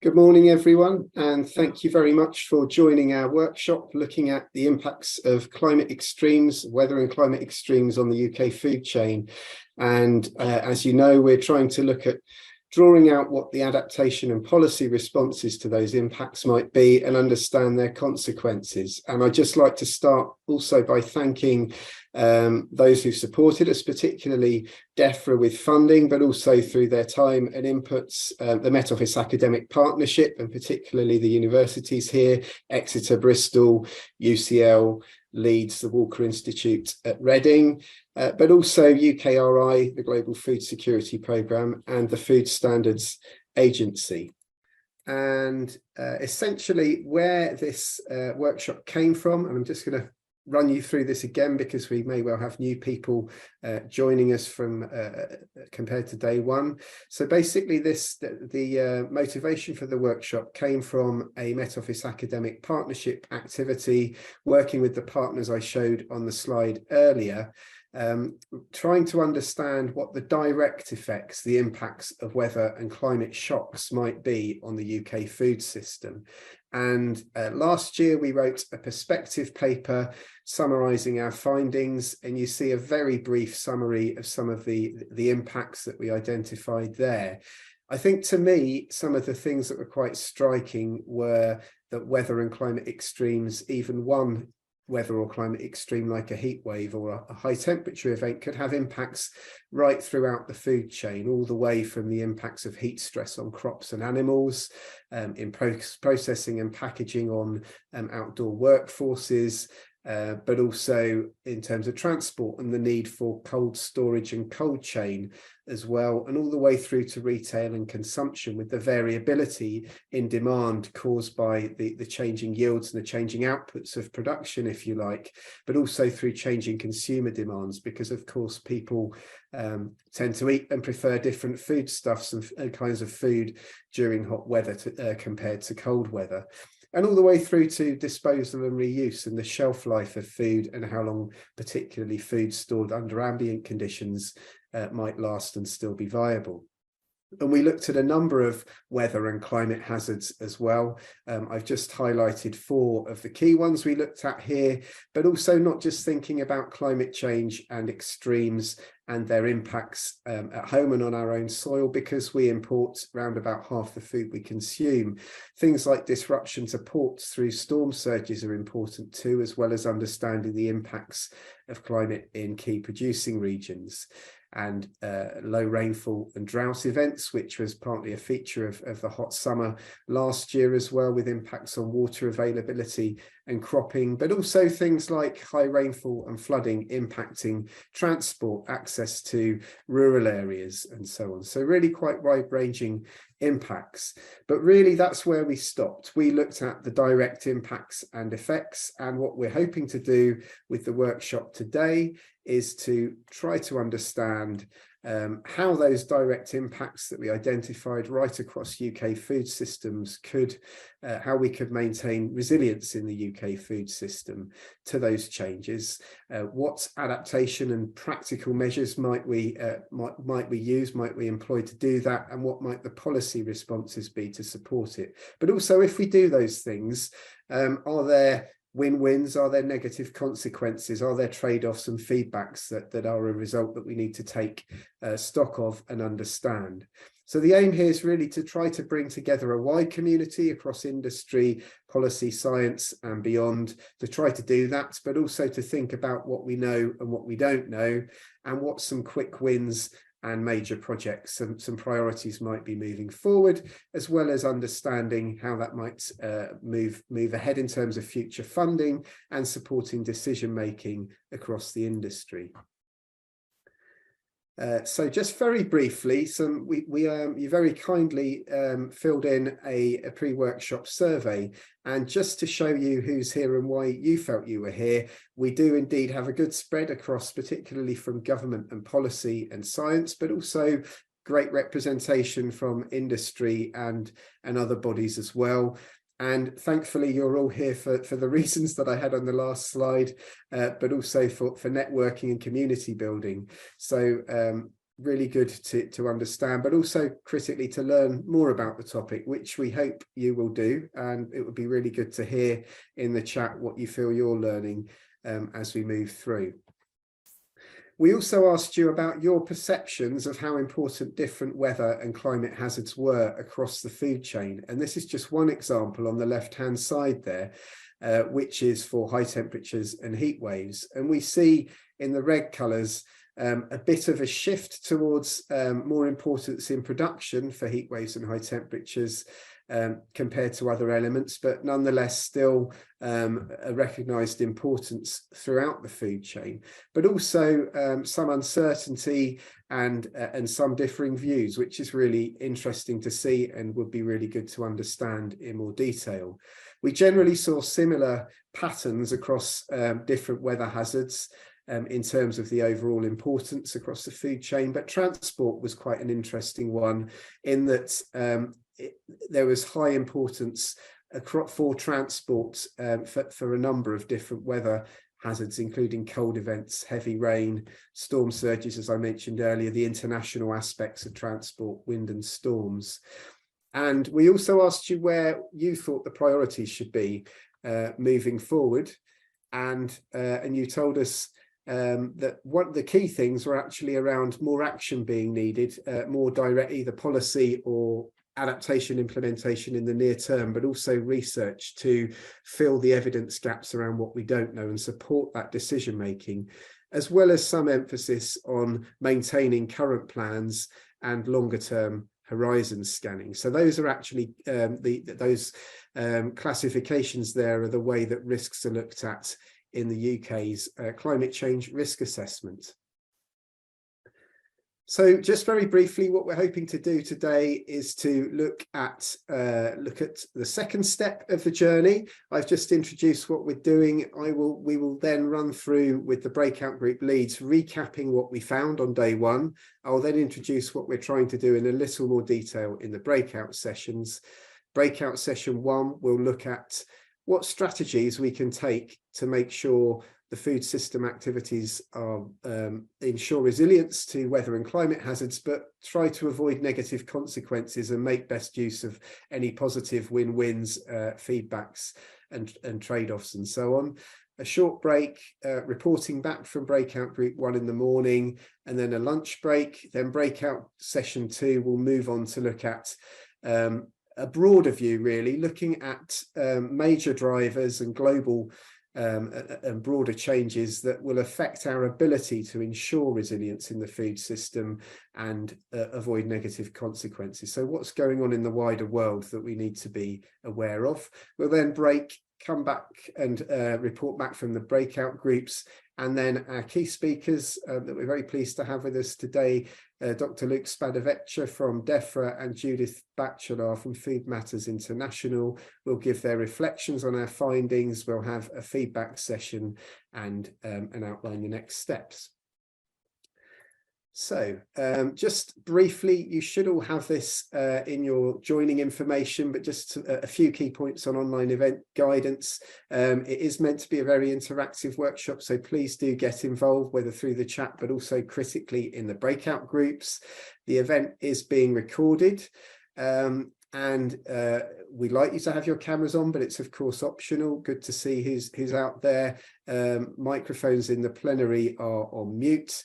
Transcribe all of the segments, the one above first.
Good morning, everyone, and thank you very much for joining our workshop looking at the impacts of climate extremes, weather and climate extremes on the UK food chain. And as you know, we're trying to look at drawing out what the adaptation and policy responses to those impacts might be and understand their consequences. And I'd just like to start also by thanking those who supported us, particularly DEFRA with funding, but also through their time and inputs, the Met Office Academic Partnership, and particularly the universities here, Exeter, Bristol, UCL, Leeds, the Walker Institute at Reading, but also UKRI, the Global Food Security Programme, and the Food Standards Agency. And essentially where this workshop came from, and I'm just going to run you through this again because we may well have new people joining us from compared to day one. So basically the motivation for the workshop came from a Met Office academic partnership activity, working with the partners I showed on the slide earlier, trying to understand what the direct effects, the impacts of weather and climate shocks might be on the UK food system. And last year we wrote a perspective paper summarising our findings, and you see a very brief summary of some of the impacts that we identified there. I think to me, some of the things that were quite striking were that weather and climate extremes, even one weather or climate extreme like a heat wave or a high temperature event, could have impacts right throughout the food chain, all the way from the impacts of heat stress on crops and animals, in processing and packaging on outdoor workforces, but also in terms of transport and the need for cold storage and cold chain as well, and all the way through to retail and consumption, with the variability in demand caused by the changing yields and the changing outputs of production, if you like, but also through changing consumer demands, because of course people tend to eat and prefer different foodstuffs and kinds of food during hot weather compared to cold weather. And all the way through to disposal and reuse and the shelf life of food, and how long particularly food stored under ambient conditions might last and still be viable. And we looked at a number of weather and climate hazards as well. I've just highlighted 4 of the key ones we looked at here, but also not just thinking about climate change and extremes and their impacts at home and on our own soil, because we import around about half the food we consume. Things like disruption to ports through storm surges are important too, as well as understanding the impacts of climate in key producing regions. And low rainfall and drought events, which was partly a feature of the hot summer last year as well, with impacts on water availability and cropping, but also things like high rainfall and flooding impacting transport, access to rural areas and so on. So really quite wide-ranging impacts, but really that's where we stopped. We looked at the direct impacts and effects, and what we're hoping to do with the workshop today is to try to understand how those direct impacts that we identified right across UK food systems could, how we could maintain resilience in the UK food system to those changes. What adaptation and practical measures might we employ to do that, and what might the policy responses be to support it? But also, if we do those things, are there win-wins? Are there negative consequences? Are there trade-offs and feedbacks that are a result that we need to take stock of and understand? So the aim here is really to try to bring together a wide community across industry, policy, science and beyond, to try to do that, but also to think about what we know and what we don't know, and what some quick wins and major projects, some priorities might be moving forward, as well as understanding how that might move ahead in terms of future funding and supporting decision making across the industry. So just very briefly, you very kindly filled in a pre-workshop survey, and just to show you who's here and why you felt you were here, we do indeed have a good spread across, particularly from government and policy and science, but also great representation from industry and other bodies as well. And thankfully, you're all here for the reasons that I had on the last slide, but also for networking and community building. So really good to understand, but also critically to learn more about the topic, which we hope you will do. And it would be really good to hear in the chat what you feel you're learning as we move through. We also asked you about your perceptions of how important different weather and climate hazards were across the food chain. And this is just one example on the left-hand side there, which is for high temperatures and heat waves. And we see in the red colours a bit of a shift towards more importance in production for heat waves and high temperatures compared to other elements, but nonetheless still a recognised importance throughout the food chain, but also some uncertainty and some differing views, which is really interesting to see and would be really good to understand in more detail. We generally saw similar patterns across different weather hazards in terms of the overall importance across the food chain, but transport was quite an interesting one in that there was high importance for transport for a number of different weather hazards, including cold events, heavy rain, storm surges, as I mentioned earlier, the international aspects of transport, wind and storms. And we also asked you where you thought the priorities should be moving forward. And you told us that one of the key things were actually around more action being needed, more direct, either policy or adaptation implementation in the near term, but also research to fill the evidence gaps around what we don't know and support that decision making, as well as some emphasis on maintaining current plans and longer term horizon scanning. So those are actually those classifications there are the way that risks are looked at in the UK's climate change risk assessment. So just very briefly, what we're hoping to do today is to look at the second step of the journey. I've just introduced what we're doing. We will then run through with the breakout group leads, recapping what we found on day one. I'll then introduce what we're trying to do in a little more detail in the breakout sessions. Breakout session one, we'll look at what strategies we can take to make sure the food system activities are ensure resilience to weather and climate hazards, but try to avoid negative consequences and make best use of any positive win-wins, feedbacks and trade-offs and so on. A short break, reporting back from breakout group one in the morning, and then a lunch break. Then breakout session two, we'll move on to look at a broader view, really, looking at major drivers and global and broader changes that will affect our ability to ensure resilience in the food system and avoid negative consequences. So what's going on in the wider world that we need to be aware of. We'll then come back and report back from the breakout groups, and then our key speakers that we're very pleased to have with us today, Dr. Luke Spadavecchia from DEFRA and Judith Batchelar from Food Matters International will give their reflections on our findings. We'll have a feedback session and outline the next steps. So just briefly, you should all have this in your joining information, but just a few key points on online event guidance. It is meant to be a very interactive workshop, so please do get involved, whether through the chat, but also critically in the breakout groups. The event is being recorded. And we'd like you to have your cameras on, but it's of course optional. Good to see who's out there. Microphones in the plenary are on mute.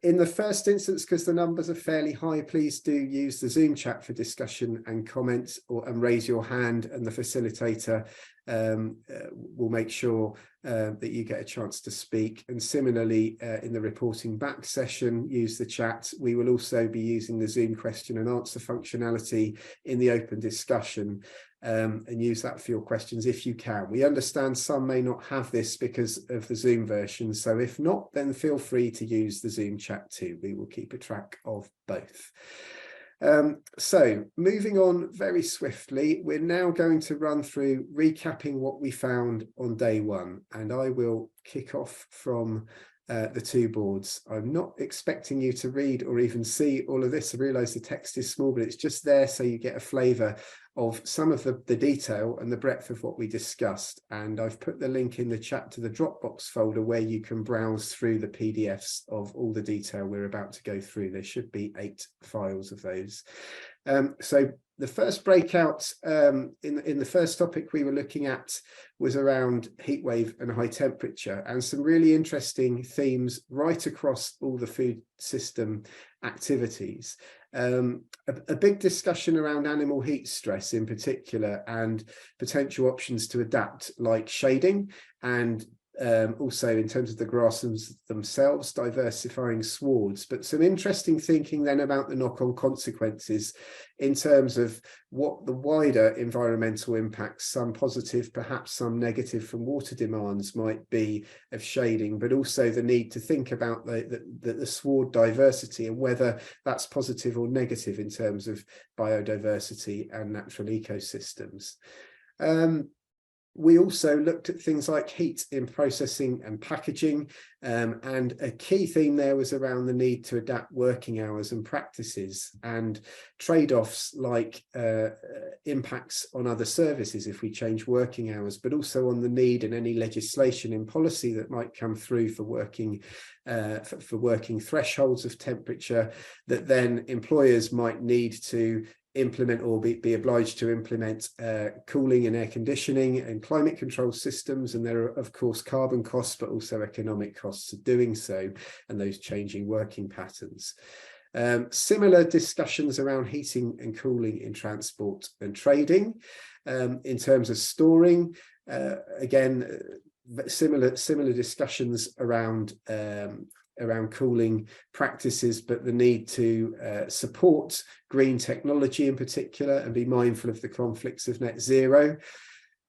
In the first instance, because the numbers are fairly high, please do use the Zoom chat for discussion and comments, and raise your hand, and the facilitator will make sure that you get a chance to speak. And similarly, in the reporting back session, use the chat. We will also be using the Zoom question and answer functionality in the open discussion, and use that for your questions if you can. We understand some may not have this because of the Zoom version, so if not, then feel free to use the Zoom chat too. We will keep a track of both. So moving on very swiftly, we're now going to run through recapping what we found on day one, and I will kick off from the two boards. I'm not expecting you to read or even see all of this. I realise the text is small, but it's just there so you get a flavour of some of the detail and the breadth of what we discussed. And I've put the link in the chat to the Dropbox folder where you can browse through the PDFs of all the detail we're about to go through. There should be 8 files of those. So the first breakout in the first topic we were looking at was around heat wave and high temperature, and some really interesting themes right across all the food system activities. A big discussion around animal heat stress in particular, and potential options to adapt, like shading, and also in terms of the grasslands themselves, diversifying swards. But some interesting thinking then about the knock-on consequences in terms of what the wider environmental impacts, some positive, perhaps some negative, from water demands might be of shading, but also the need to think about the sward diversity and whether that's positive or negative in terms of biodiversity and natural ecosystems. We also looked at things like heat in processing and packaging, and a key theme there was around the need to adapt working hours and practices, and trade-offs like impacts on other services if we change working hours, but also on the need and any legislation in policy that might come through for working thresholds of temperature that then employers might need to implement or be obliged to implement cooling and air conditioning and climate control systems. And there are, of course, carbon costs, but also economic costs of doing so, and those changing working patterns. Similar discussions around heating and cooling in transport and trading. In terms of storing, again, similar discussions around cooling practices, but the need to support green technology in particular and be mindful of the conflicts of net zero.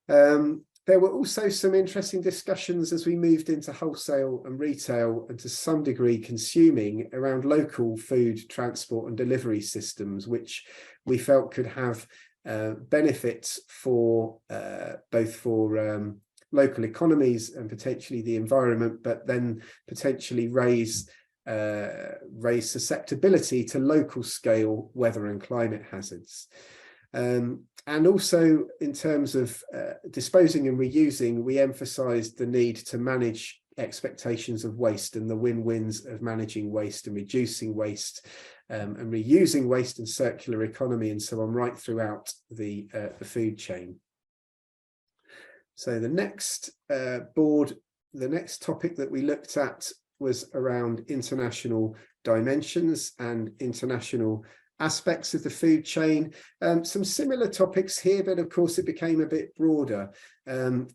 There were also some interesting discussions as we moved into wholesale and retail, and to some degree consuming, around local food transport and delivery systems, which we felt could have benefits for both for local economies and potentially the environment, but then potentially raise susceptibility to local scale weather and climate hazards. And also in terms of disposing and reusing, we emphasised the need to manage expectations of waste and the win-wins of managing waste and reducing waste, and reusing waste and circular economy and so on, right throughout the food chain. So the next the next topic that we looked at was around international dimensions and international aspects of the food chain. Some similar topics here, but of course it became a bit broader, and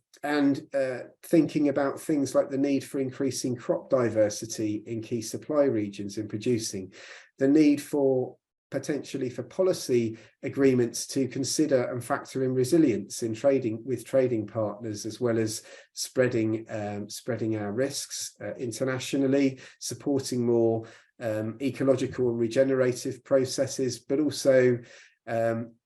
thinking about things like the need for increasing crop diversity in key supply regions in producing, the need for potentially for policy agreements to consider and factor in resilience in trading with trading partners, as well as spreading our risks internationally, supporting more ecological and regenerative processes, but also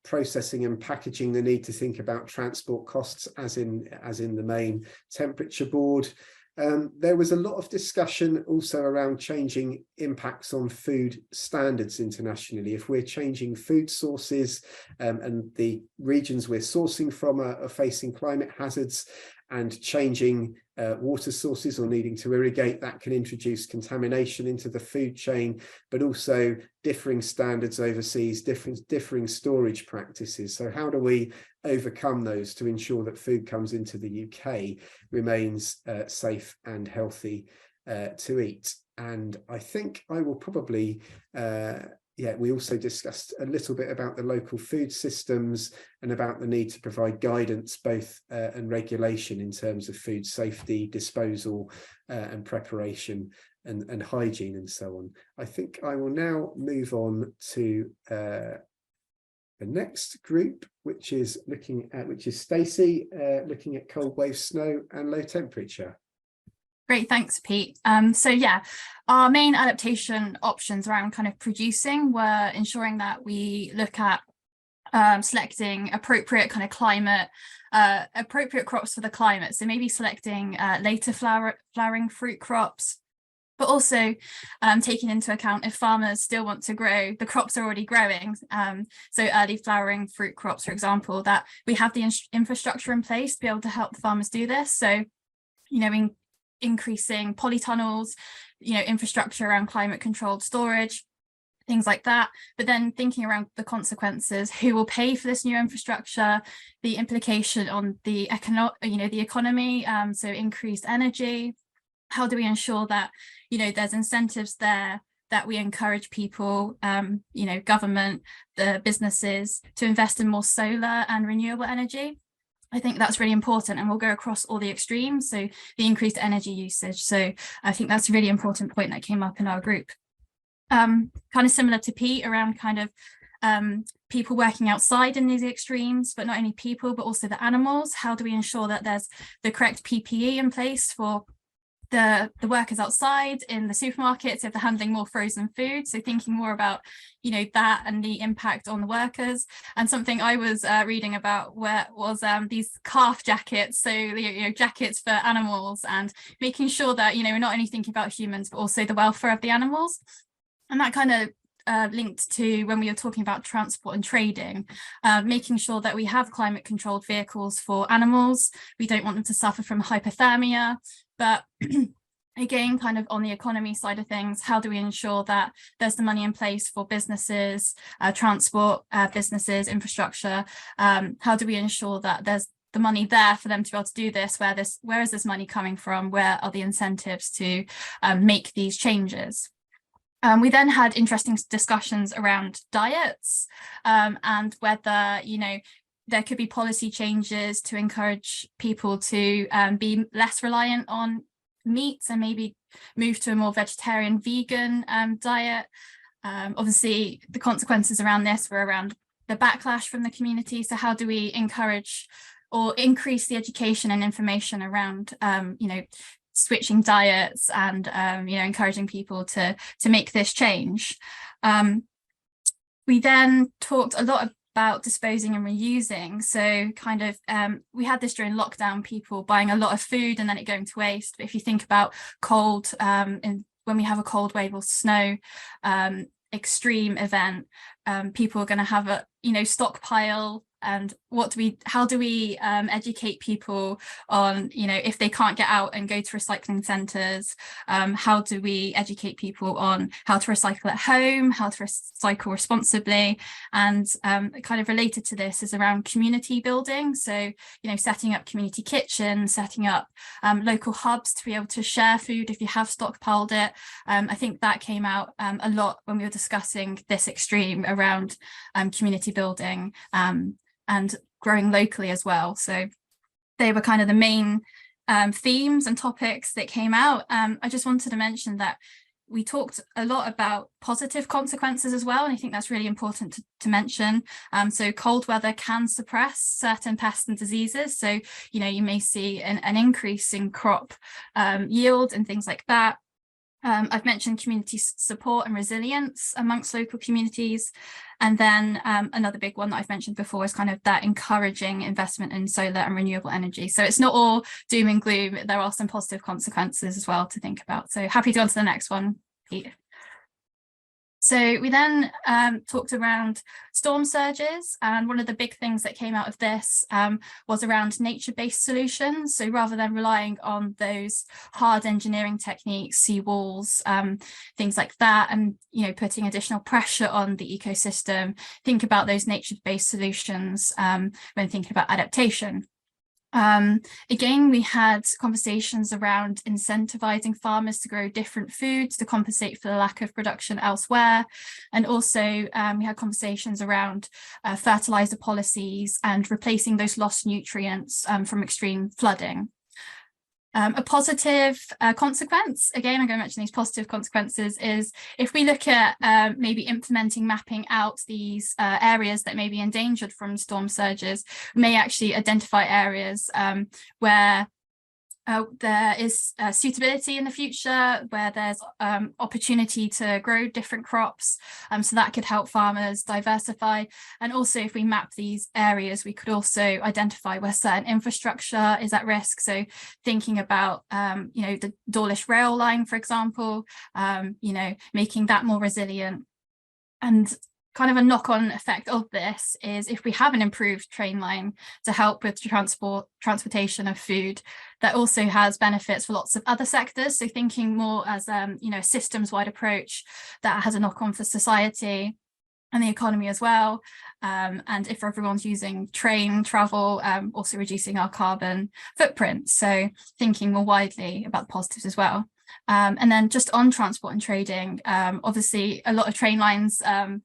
processing and packaging, the need to think about transport costs as in the main temperature board. There was a lot of discussion also around changing impacts on food standards internationally. If we're changing food sources and the regions we're sourcing from are facing climate hazards, and changing water sources or needing to irrigate, that can introduce contamination into the food chain, but also differing standards overseas, differing storage practices. So how do we overcome those to ensure that food comes into the UK remains safe and healthy to eat? And I think I will probably we also discussed a little bit about the local food systems and about the need to provide guidance both and regulation in terms of food safety, disposal and preparation and hygiene and so on. I think I will now move on to the next group, which is Stacey, looking at cold wave snow and low temperature. Great, thanks, Pete. So yeah, our main adaptation options around kind of producing were ensuring that we look at selecting appropriate kind of climate, appropriate crops for the climate. So maybe selecting later flowering fruit crops, but also taking into account if farmers still want to grow the crops are already growing, so early flowering fruit crops, for example, that we have the infrastructure in place to be able to help the farmers do this. So, you know, increasing polytunnels, you know, infrastructure around climate controlled storage, things like that. But then thinking around the consequences, who will pay for this new infrastructure, the implication on the economy, so increased energy. How do we ensure that, you know, there's incentives there, that we encourage people, you know, government, the businesses, to invest in more solar and renewable energy? I think that's really important, and we'll go across all the extremes. So the increased energy usage. So I think that's a really important point that came up in our group. Kind of similar to Pete, around kind of people working outside in these extremes, but not only people, but also the animals. How do we ensure that there's the correct PPE in place for the workers outside in the supermarkets if they're handling more frozen food? So thinking more about, you know, that and the impact on the workers. And something I was reading about was these calf jackets, so, you know, jackets for animals, and making sure that, you know, we're not only thinking about humans but also the welfare of the animals. And that kind of linked to when we were talking about transport and trading, making sure that we have climate controlled vehicles for animals. We don't want them to suffer from hypothermia. But again, kind of on the economy side of things, how do we ensure that there's the money in place for businesses, transport, businesses, infrastructure? How do we ensure that there's the money there for them to be able to do this? Where is this money coming from? Where are the incentives to make these changes? We then had interesting discussions around diets, and whether, you know, there could be policy changes to encourage people to be less reliant on meat and maybe move to a more vegetarian, vegan diet. Obviously, the consequences around this were around the backlash from the community. So how do we encourage or increase the education and information around, you know, switching diets and, you know, encouraging people to make this change? We then talked a lot about disposing and reusing. So kind of, we had this during lockdown, people buying a lot of food and then it going to waste. But if you think about cold, when we have a cold wave or snow extreme event, people are going to have a, you know, stockpile. And how do we educate people on, you know, if they can't get out and go to recycling centres, how do we educate people on how to recycle at home, how to recycle responsibly? And kind of related to this is around community building. So, you know, setting up community kitchens, setting up local hubs to be able to share food if you have stockpiled it. I think that came out a lot when we were discussing this extreme around community building and growing locally as well. So they were kind of the main themes and topics that came out. I just wanted to mention that we talked a lot about positive consequences as well, and I think that's really important to mention. So cold weather can suppress certain pests and diseases. So, you know, you may see an increase in crop yield and things like that. I've mentioned community support and resilience amongst local communities. And then another big one that I've mentioned before is kind of that encouraging investment in solar and renewable energy. So it's not all doom and gloom. There are some positive consequences as well to think about. So happy to go on to the next one, Pete. So we then talked around storm surges, and one of the big things that came out of this was around nature-based solutions. So rather than relying on those hard engineering techniques, sea walls, things like that, and, you know, putting additional pressure on the ecosystem, think about those nature-based solutions when thinking about adaptation. Again, we had conversations around incentivizing farmers to grow different foods to compensate for the lack of production elsewhere. And also we had conversations around fertilizer policies and replacing those lost nutrients from extreme flooding. A positive consequence, again, I'm going to mention these positive consequences, is if we look at maybe implementing mapping out these areas that may be endangered from storm surges, we may actually identify areas where there is suitability in the future where there's opportunity to grow different crops, so that could help farmers diversify. And also, if we map these areas, we could also identify where certain infrastructure is at risk. So thinking about the Dawlish rail line, for example, making that more resilient. And kind of a knock-on effect of this is if we have an improved train line to help with transportation of food, that also has benefits for lots of other sectors. So thinking more as a systems-wide approach that has a knock-on for society and the economy as well. And if everyone's using train travel, also reducing our carbon footprint. So thinking more widely about the positives as well. And then just on transport and trading, obviously a lot of train lines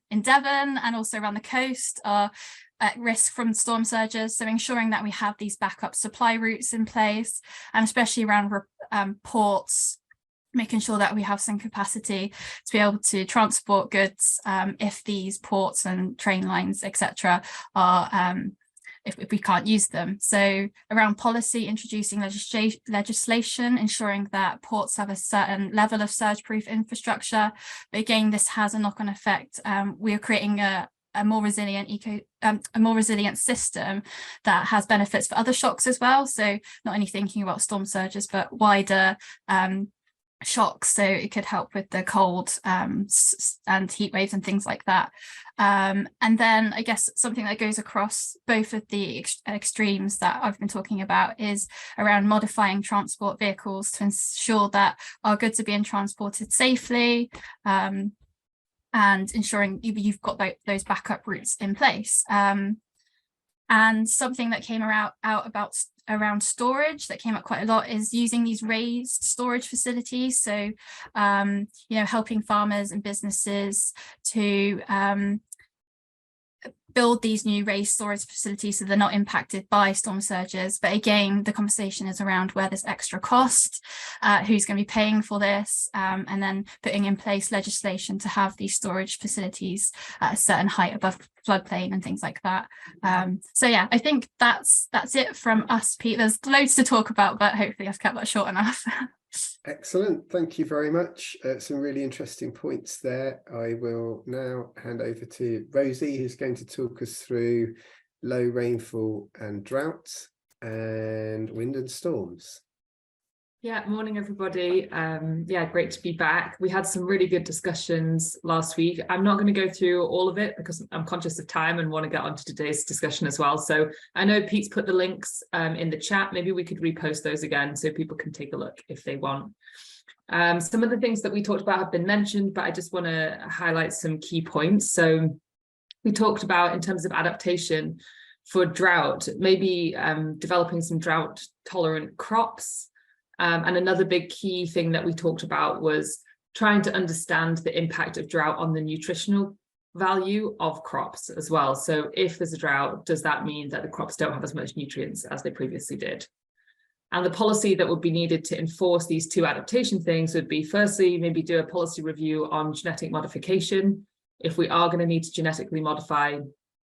in Devon and also around the coast are at risk from storm surges. So ensuring that we have these backup supply routes in place, and especially around ports, making sure that we have some capacity to be able to transport goods if these ports and train lines, etc., are if we can't use them. So around policy, introducing legislation, ensuring that ports have a certain level of surge-proof infrastructure. But again, this has a knock-on effect. We are creating a more resilient system that has benefits for other shocks as well. So not only thinking about storm surges, but wider shocks. So it could help with the cold and heat waves and things like that. And then I guess something that goes across both of the extremes that I've been talking about is around modifying transport vehicles to ensure that our goods are being transported safely, and ensuring you've got those backup routes in place. And something that came out about around storage that came up quite a lot is using these raised storage facilities. So, helping farmers and businesses to build these new raised storage facilities so they're not impacted by storm surges. But again, the conversation is around where there's extra cost, who's going to be paying for this, and then putting in place legislation to have these storage facilities at a certain height above floodplain and things like that. So yeah, I think that's it from us, Pete. There's loads to talk about, but hopefully I've kept that short enough. Excellent. Thank you very much. Some really interesting points there. I will now hand over to Rosie, who's going to talk us through low rainfall and drought and wind and storms. Yeah, morning everybody. Great to be back. We had some really good discussions last week. I'm not going to go through all of it because I'm conscious of time and want to get onto today's discussion as well. So I know Pete's put the links in the chat. Maybe we could repost those again so people can take a look if they want. Some of the things that we talked about have been mentioned, but I just want to highlight some key points. So we talked about, in terms of adaptation for drought, maybe developing some drought tolerant crops. And another big key thing that we talked about was trying to understand the impact of drought on the nutritional value of crops as well. So if there's a drought, does that mean that the crops don't have as much nutrients as they previously did? And the policy that would be needed to enforce these two adaptation things would be, firstly, maybe do a policy review on genetic modification. If we are going to need to genetically modify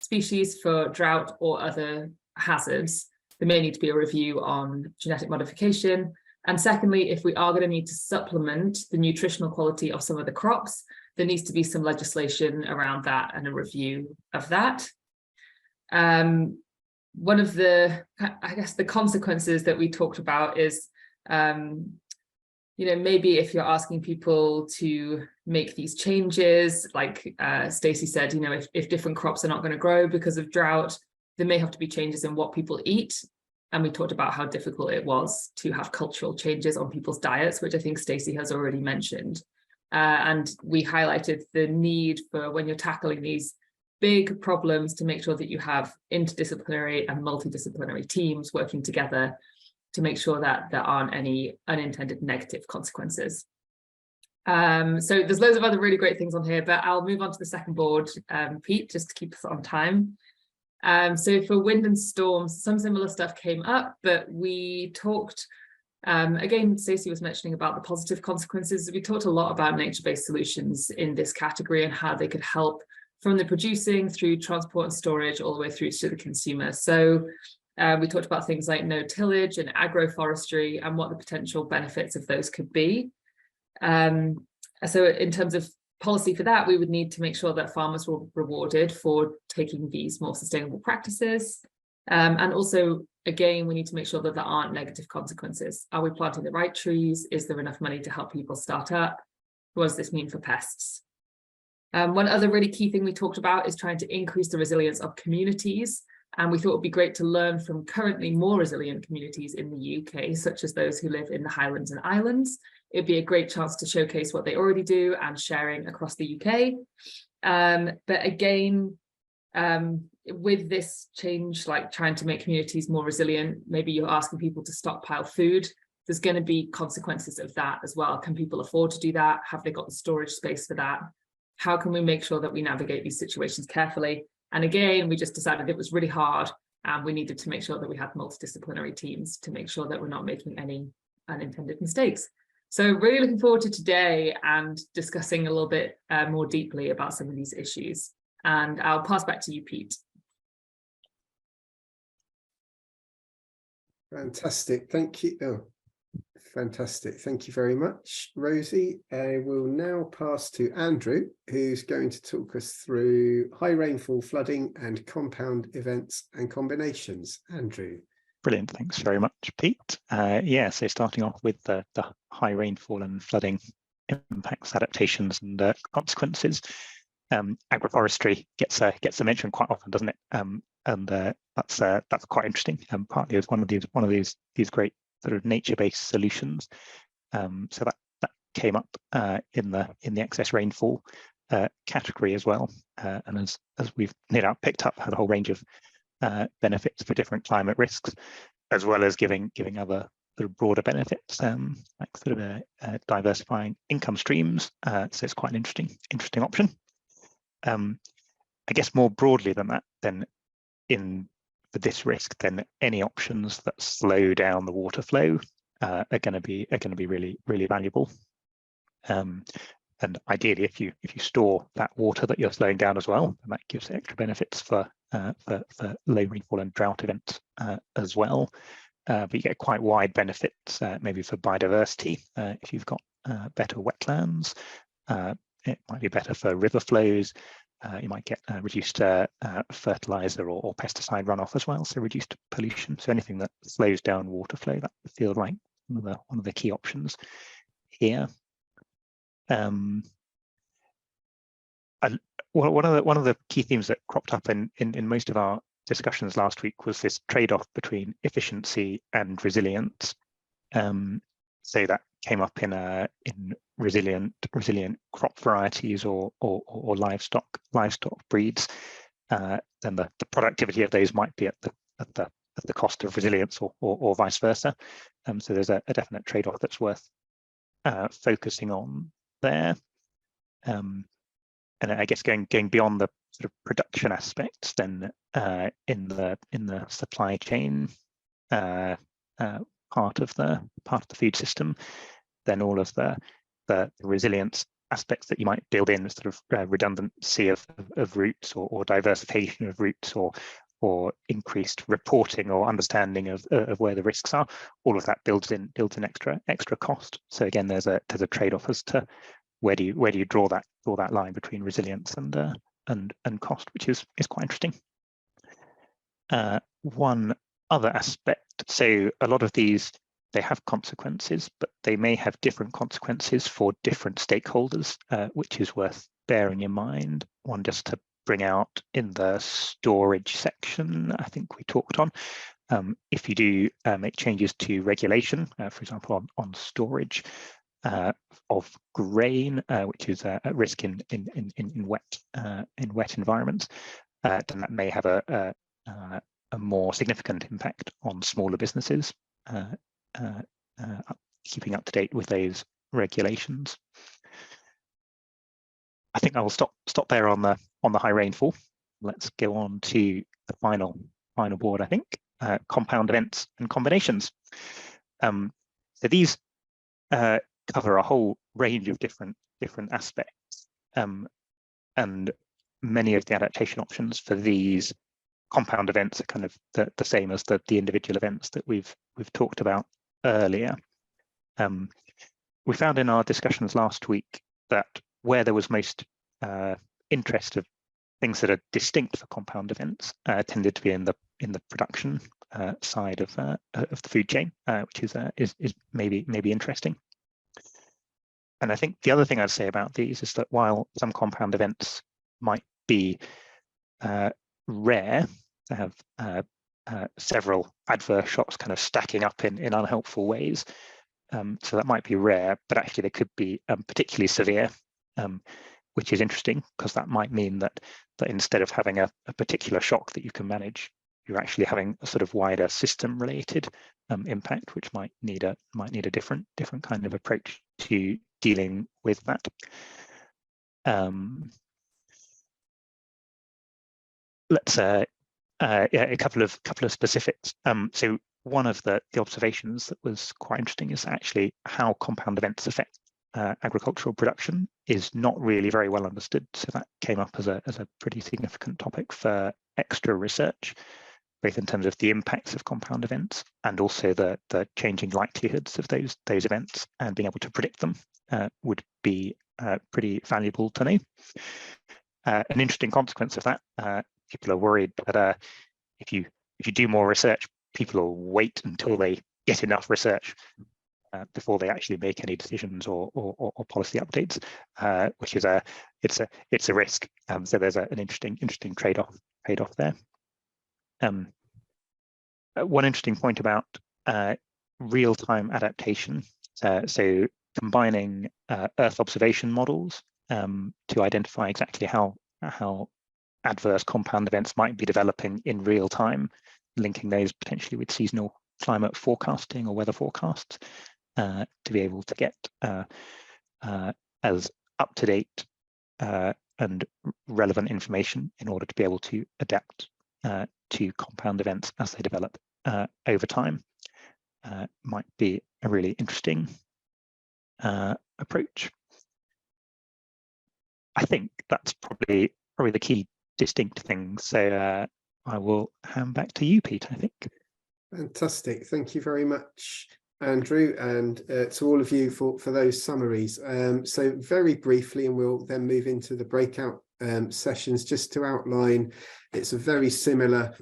species for drought or other hazards, there may need to be a review on genetic modification. And secondly, if we are going to need to supplement the nutritional quality of some of the crops, there needs to be some legislation around that and a review of that. One of the, I guess, the consequences that we talked about is, maybe if you're asking people to make these changes, like Stacey said, if different crops are not going to grow because of drought, there may have to be changes in what people eat. And we talked about how difficult it was to have cultural changes on people's diets, which I think Stacey has already mentioned. And we highlighted the need for, when you're tackling these big problems, to make sure that you have interdisciplinary and multidisciplinary teams working together to make sure that there aren't any unintended negative consequences. So there's loads of other really great things on here, but I'll move on to the second board, Pete, just to keep us on time. So for wind and storms, some similar stuff came up, but we talked, again, Stacey was mentioning about the positive consequences. We talked a lot about nature-based solutions in this category and how they could help from the producing through transport and storage all the way through to the consumer. So We talked about things like no tillage and agroforestry and what the potential benefits of those could be. So in terms of policy for that, we would need to make sure that farmers were rewarded for taking these more sustainable practices. And also, again, we need to make sure that there aren't negative consequences. Are we planting the right trees? Is there enough money to help people start up? What does this mean for pests? One other really key thing we talked about is trying to increase the resilience of communities. And we thought it would be great to learn from currently more resilient communities in the UK, such as those who live in the Highlands and Islands. It'd be a great chance to showcase what they already do and sharing across the UK. But again, with this change, like trying to make communities more resilient, maybe you're asking people to stockpile food. There's going to be consequences of that as well. Can people afford to do that? Have they got the storage space for that? How can we make sure that we navigate these situations carefully? And again, we just decided it was really hard and we needed to make sure that we had multidisciplinary teams to make sure that we're not making any unintended mistakes. So really looking forward to today and discussing a little bit more deeply about some of these issues. And I'll pass back to you, Pete. Fantastic. Thank you. Oh, fantastic. Thank you very much, Rosie. I will now pass to Andrew, who's going to talk us through high rainfall, flooding and compound events and combinations. Andrew. Brilliant. Thanks very much, Pete. Yeah, so starting off with the high rainfall and flooding impacts, adaptations and consequences. Agroforestry gets a mention quite often, doesn't it? And that's quite interesting. Partly as one of these great sort of nature-based solutions. So that came up in the excess rainfall category as well. And as we've no doubt picked up, had a whole range of benefits for different climate risks, as well as giving other sort of broader benefits, like sort of diversifying income streams. So it's quite an interesting option. I guess more broadly than that, then for this risk, then any options that slow down the water flow are going to be really valuable. And ideally, if you store that water that you're slowing down as well, then that gives extra benefits for low rainfall and drought events as well. But you get quite wide benefits, maybe for biodiversity. If you've got better wetlands, it might be better for river flows. You might get reduced fertilizer or pesticide runoff as well, so reduced pollution. So anything that slows down water flow, that feels like one of the key options here. One of the key themes that cropped up in most of our discussions last week was this trade-off between efficiency and resilience. So that came up in resilient crop varieties or livestock breeds. Then the productivity of those might be at the cost of resilience or vice versa. So there's a definite trade-off that's worth focusing on there. And I guess going beyond the sort of production aspects, then in the supply chain part of the food system, then all of the resilience aspects that you might build in, sort of redundancy of routes or diversification of routes or increased reporting or understanding of where the risks are, all of that builds in extra cost. So again, there's a trade-off as to where do you draw that line between resilience and cost, which is quite interesting. One other aspect, so a lot of these, they have consequences, but they may have different consequences for different stakeholders, which is worth bearing in mind. One just to bring out in the storage section, I think we talked on, if you do make changes to regulation, for example, on storage of grain, which is at risk in wet environments, then that may have a more significant impact on smaller businesses, keeping up to date with those regulations. I think I will stop there on the high rainfall. Let's go on to the final board, I think, compound events and combinations. So these cover a whole range of different aspects, and many of the adaptation options for these compound events are kind of the same as the individual events that we've talked about earlier. We found in our discussions last week that where there was most interest of things that are distinct for compound events tended to be in the production side of the food chain, which is maybe interesting. And I think the other thing I'd say about these is that while some compound events might be rare, to have several adverse shocks kind of stacking up in unhelpful ways, so that might be rare, but actually they could be particularly severe, which is interesting because that might mean that instead of having a particular shock that you can manage, you're actually having a sort of wider system-related impact, which might need a different kind of approach to dealing with that. Let's yeah, a couple of specifics. So one of the observations that was quite interesting is actually how compound events affect agricultural production is not really very well understood. So that came up as a pretty significant topic for extra research, both in terms of the impacts of compound events and also the changing likelihoods of those events, and being able to predict them would be pretty valuable to know. An interesting consequence of that, people are worried that if you do more research, people will wait until they get enough research before they actually make any decisions or policy updates, which is it's a risk. So there's an interesting trade-off there. One interesting point about real-time adaptation. So combining Earth observation models to identify exactly how adverse compound events might be developing in real time, linking those potentially with seasonal climate forecasting or weather forecasts, to be able to get as up-to-date and relevant information in order to be able to adapt to compound events as they develop over time, might be a really interesting approach. I think that's probably the key distinct things. So I will hand back to you, Pete, I think. Fantastic. Thank you very much, Andrew, and to all of you for those summaries. So very briefly, and we'll then move into the breakout sessions, just to outline, it's a very similar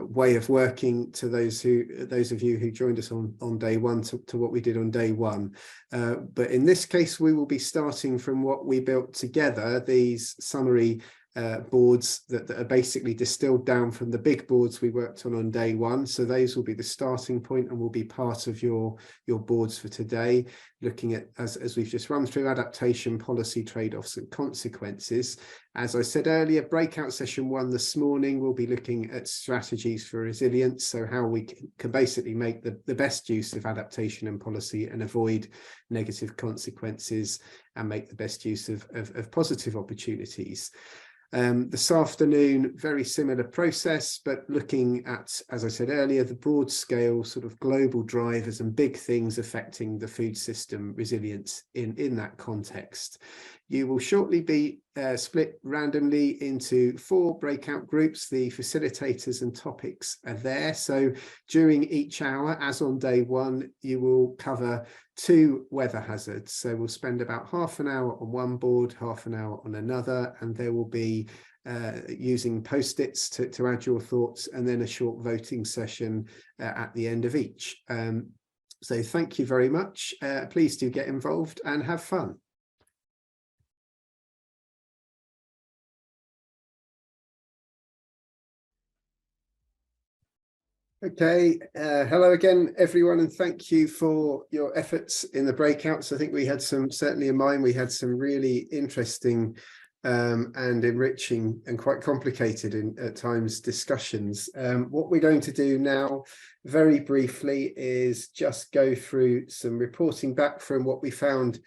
way of working to those of you who joined us on day one to what we did on day one. But in this case, we will be starting from what we built together, these summary boards that are basically distilled down from the big boards we worked on day one. So those will be the starting point and will be part of your boards for today, looking at, as we've just run through, adaptation, policy, trade-offs and consequences. As I said earlier, breakout session 1 this morning, we'll be looking at strategies for resilience, so how we can basically make the best use of adaptation and policy and avoid negative consequences and make the best use of positive opportunities. This afternoon, very similar process, but looking at, as I said earlier, the broad scale sort of global drivers and big things affecting the food system resilience in that context. You will shortly be split randomly into 4 breakout groups. The facilitators and topics are there. So during each hour, as on day one, you will cover 2 weather hazards. So we'll spend about half an hour on one board, half an hour on another, and there will be using post-its to add your thoughts, and then a short voting session at the end of each. So thank you very much. Please do get involved and have fun. Okay, hello again, everyone, and thank you for your efforts in the breakouts. I think we had some, certainly in mine, we had some really interesting and enriching and quite complicated at times discussions. What we're going to do now, very briefly, is just go through some reporting back from what we found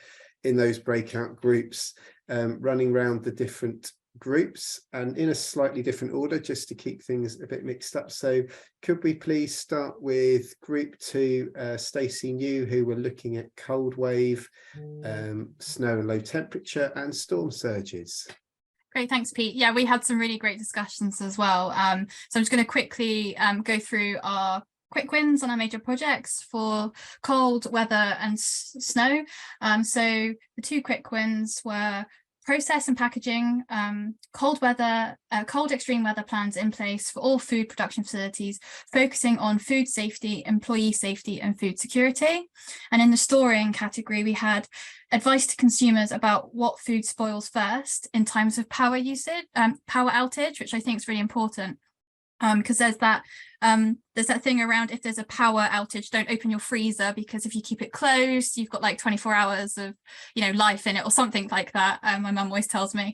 in those breakout groups, running around the different groups and in a slightly different order, just to keep things a bit mixed up. So could we please start with group 2, Stacey New, who were looking at cold wave, snow and low temperature and storm surges. Great, thanks, Pete. Yeah, we had some really great discussions as well. So I'm just going to quickly go through our quick wins on our major projects for cold weather and snow. So the 2 quick wins were process and packaging, cold extreme weather plans in place for all food production facilities, focusing on food safety, employee safety and food security. And in the storing category, we had advice to consumers about what food spoils first in times of power outage, which I think is really important. Because there's that thing around, if there's a power outage, don't open your freezer, because if you keep it closed, you've got like 24 hours of, life in it or something like that. My mum always tells me.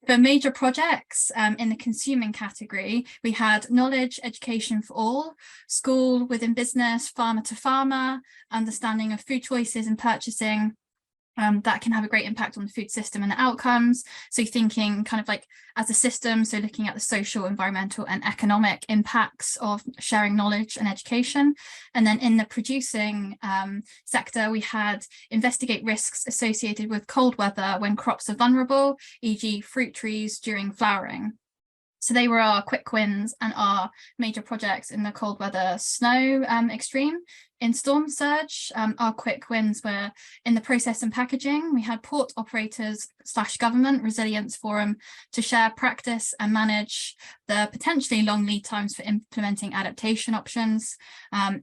For major projects in the consuming category, we had knowledge, education for all, school within business, farmer to farmer, understanding of food choices and purchasing. That can have a great impact on the food system and the outcomes. So thinking kind of like as a system, so looking at the social, environmental and economic impacts of sharing knowledge and education. And then in the producing sector, we had investigate risks associated with cold weather when crops are vulnerable, e.g. fruit trees during flowering. So they were our quick wins and our major projects in the cold weather snow extreme. In storm surge, our quick wins were in the process and packaging. We had port operators / government resilience forum to share practice and manage the potentially long lead times for implementing adaptation options.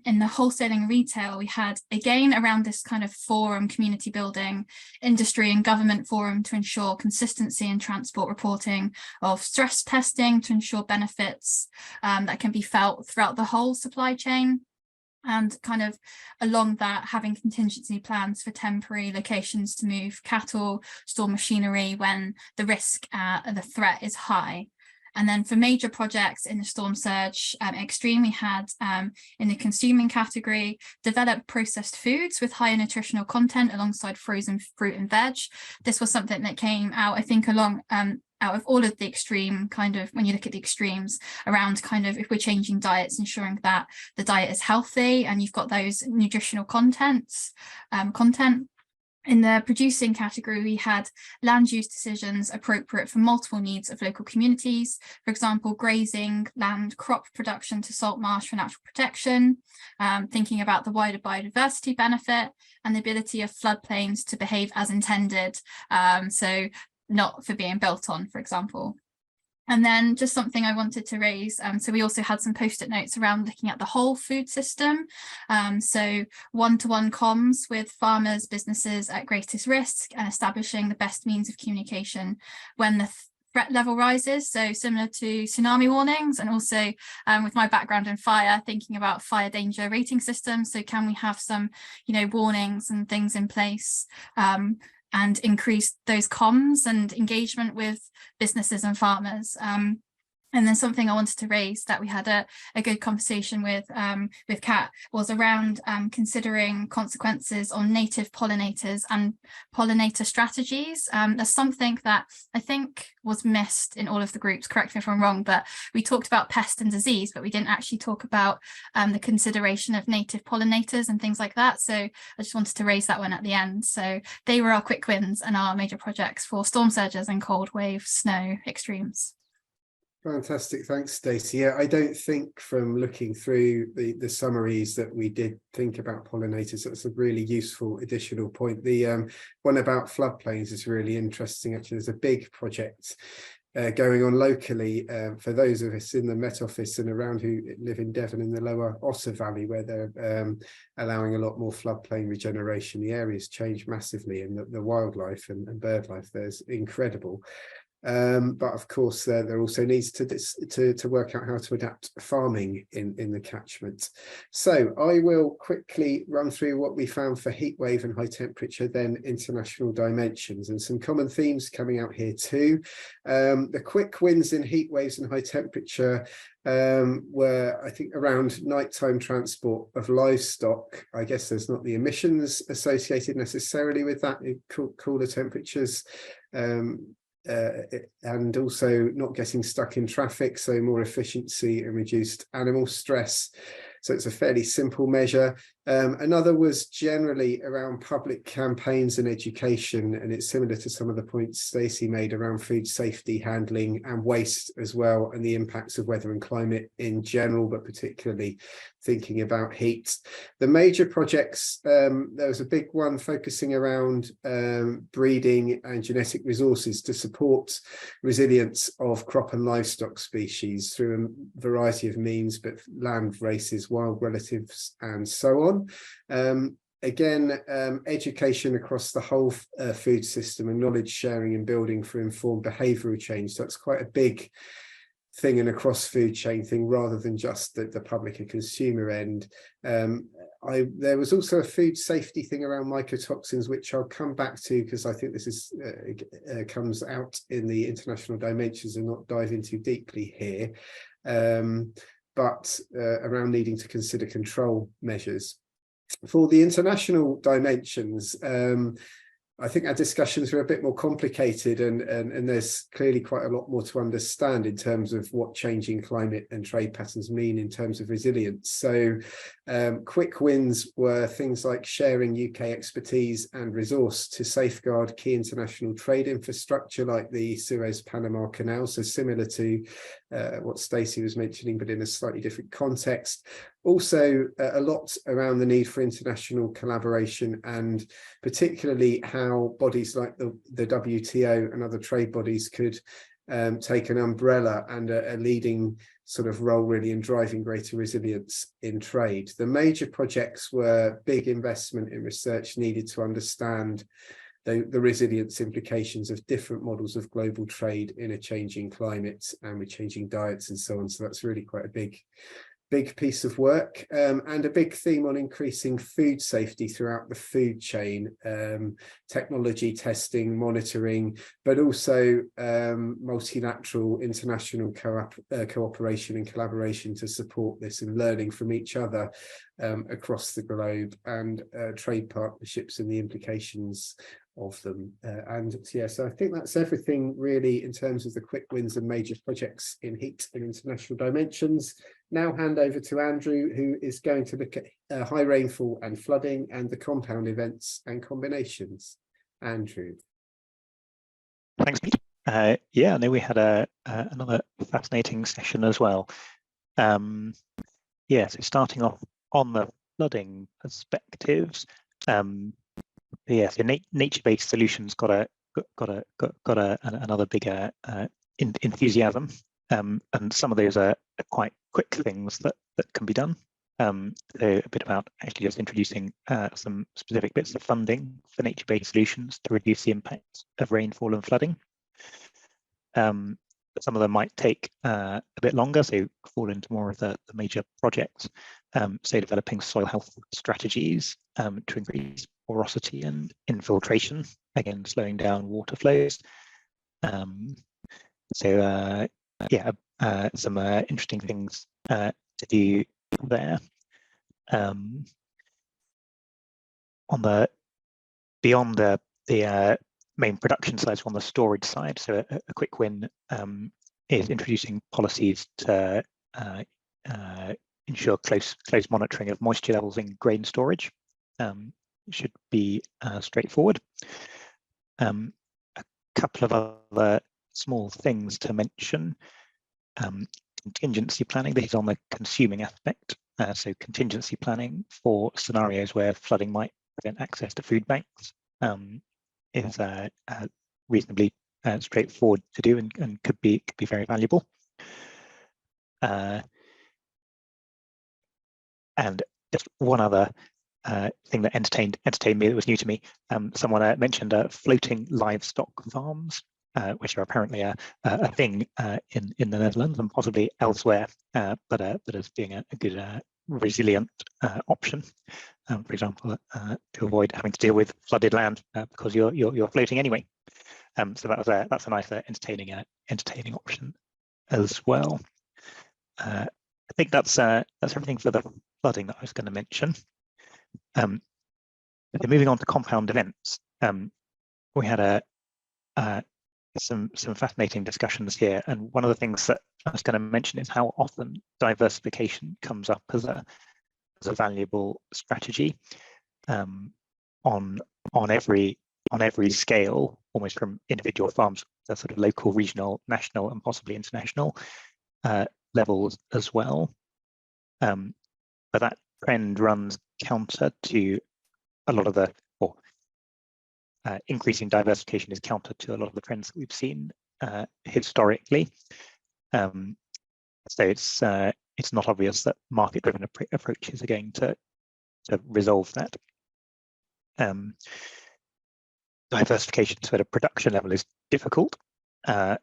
In the wholesaling retail, we had again around this kind of forum, community building, industry and government forum to ensure consistency in transport reporting of stress testing to ensure benefits that can be felt throughout the whole supply chain. And kind of along that, having contingency plans for temporary locations to move cattle, store machinery when the risk, the threat is high. And then for major projects in the storm surge extreme, we had in the consuming category, develop processed foods with higher nutritional content alongside frozen fruit and veg. This was something that came out, I think, along out of all of the extreme kind of, when you look at the extremes around kind of, if we're changing diets, ensuring that the diet is healthy and you've got those nutritional content. In the producing category, we had land use decisions appropriate for multiple needs of local communities. For example, grazing, land, crop production to salt marsh for natural protection, thinking about the wider biodiversity benefit and the ability of floodplains to behave as intended. So not for being built on, for example. And then just something I wanted to raise. So we also had some post-it notes around looking at the whole food system. So one-to-one comms with farmers, businesses at greatest risk, and establishing the best means of communication when the threat level rises. So similar to tsunami warnings, and also with my background in fire, thinking about fire danger rating systems. So can we have some, warnings and things in place and increase those comms and engagement with businesses and farmers. And then something I wanted to raise that we had a good conversation with Kat was around considering consequences on native pollinators and pollinator strategies. There's something that I think was missed in all of the groups, correct me if I'm wrong, but we talked about pest and disease, but we didn't actually talk about the consideration of native pollinators and things like that. So I just wanted to raise that one at the end. So they were our quick wins and our major projects for storm surges and cold wave snow extremes. Fantastic, thanks, Stacey. Yeah, I don't think from looking through the summaries that we did think about pollinators. That's a really useful additional point. The one about floodplains is really interesting. Actually, there's a big project going on locally for those of us in the Met Office and around who live in Devon in the lower Otter Valley, where they're allowing a lot more floodplain regeneration. The area's changed massively, and the wildlife and bird life there's incredible. But of course there also needs to work out how to adapt farming in the catchment. So I will quickly run through what we found for heat wave and high temperature, then international dimensions, and some common themes coming out here too. The quick wins in heat waves and high temperature were, I think, around nighttime transport of livestock. I guess there's not the emissions associated necessarily with that, cooler temperatures, and also not getting stuck in traffic, so more efficiency and reduced animal stress. So it's a fairly simple measure. Another was generally around public campaigns and education, and it's similar to some of the points Stacey made around food safety, handling and waste as well, and the impacts of weather and climate in general, but particularly thinking about heat. The major projects, there was a big one focusing around breeding and genetic resources to support resilience of crop and livestock species through a variety of means, but land races, wild relatives, and so on. Again, education across the whole food system and knowledge sharing and building for informed behavioural change. So it's quite a big thing and across food chain thing rather than just the public and consumer end. There was also a food safety thing around mycotoxins, which I'll come back to because I think this is comes out in the international dimensions and not dive into deeply here, but around needing to consider control measures. For the international dimensions, I think our discussions are a bit more complicated and there's clearly quite a lot more to understand in terms of what changing climate and trade patterns mean in terms of resilience. So quick wins were things like sharing UK expertise and resource to safeguard key international trade infrastructure like the Suez-Panama Canal, so similar to what Stacey was mentioning, but in a slightly different context. Also, a lot around the need for international collaboration and particularly how bodies like the WTO and other trade bodies could take an umbrella and a leading sort of role really in driving greater resilience in trade. The major projects were big investment in research needed to understand the resilience implications of different models of global trade in a changing climate and with changing diets and so on. So that's really quite a big piece of work, and a big theme on increasing food safety throughout the food chain, technology testing, monitoring, but also multilateral international cooperation and collaboration to support this and learning from each other across the globe, and trade partnerships and the implications of them. And yeah, so I think that's everything really in terms of the quick wins and major projects in heat and international dimensions. Now hand over to Andrew, who is going to look at high rainfall and flooding and the compound events and combinations. Andrew. Thanks, Pete. Yeah, I know we had another fascinating session as well. Yeah, so starting off on the flooding perspectives, yeah, so nature-based solutions got another bigger enthusiasm, and some of those are quite quick things that can be done. So a bit about actually just introducing some specific bits of funding for nature-based solutions to reduce the impacts of rainfall and flooding. Some of them might take a bit longer, so fall into more of the major projects. So developing soil health strategies to increase porosity and infiltration, again slowing down water flows. Yeah, some interesting things to do there. On the beyond the main production side, so on the storage side, so a quick win is introducing policies to ensure close monitoring of moisture levels in grain storage. Should be straightforward. A couple of other small things to mention. Contingency planning, this is on the consuming aspect. So contingency planning for scenarios where flooding might prevent access to food banks is reasonably straightforward to do and could be very valuable. And just one other thing that entertained me that was new to me. Someone mentioned floating livestock farms, which are apparently a thing in the Netherlands and possibly elsewhere, but as being a good resilient option, for example, to avoid having to deal with flooded land because you're floating anyway. So that's a nice entertaining option as well. I think that's everything for the flooding that I was going to mention. Moving on to compound events, we had some fascinating discussions here, and one of the things that I was going to mention is how often diversification comes up as a a valuable strategy on every scale, almost from individual farms to sort of local, regional, national, and possibly international levels as well. But that trend runs counter to a lot of the, or increasing diversification is counter to a lot of the trends that we've seen historically. So it's not obvious that market-driven approaches are going to resolve that. Diversification at a production level is difficult and